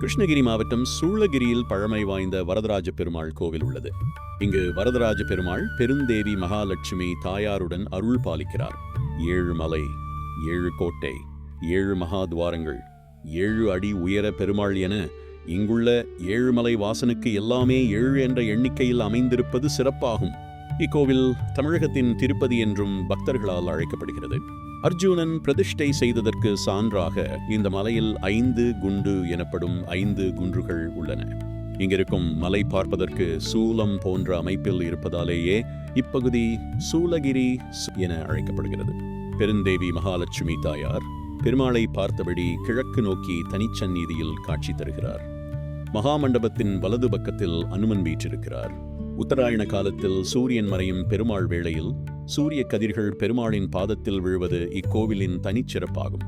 கிருஷ்ணகிரி மாவட்டம் சூளகிரியில் பழமை வாய்ந்த வரதராஜ பெருமாள் கோவில் உள்ளது. இங்கு வரதராஜ பெருமாள் பெருந்தேவி மகாலட்சுமி தாயாருடன் அருள் பாலிக்கிறார். 7 மலை, 7 கோட்டை, 7 மகாத்வாரங்கள், 7 அடி உயர பெருமாள் என இங்குள்ள 7 மலை வாசனுக்கு எல்லாமே 7 என்ற எண்ணிக்கையில் அமைந்திருப்பது சிறப்பாகும். இக்கோவில் தமிழகத்தின் திருப்பதி என்றும் பக்தர்களால் அழைக்கப்படுகிறது. அர்ஜுனன் பிரதிஷ்டை செய்ததற்கு சான்றாக இந்த மலையில் 5 குண்டு எனப்படும் 5 குன்றுகள் உள்ளன. இங்கிருக்கும் மலை பார்ப்பதற்கு சூலம் போன்ற அமைப்பில் இருப்பதாலேயே இப்பகுதி சூளகிரி என அழைக்கப்படுகிறது. பெருந்தேவி மகாலட்சுமி தாயார் பெருமாளை பார்த்தபடி கிழக்கு நோக்கி தனிச்சந்நிதியில் காட்சி தருகிறார். மகாமண்டபத்தின் வலது பக்கத்தில் அனுமன் வீற்றிருக்கிறார். உத்தராயண காலத்தில் சூரியன் மறையும் பெருமாள் வேளையில் சூரிய கதிர்கள் பெருமாளின் பாதத்தில் விழுவது இக்கோவிலின் தனிச்சிறப்பாகும்.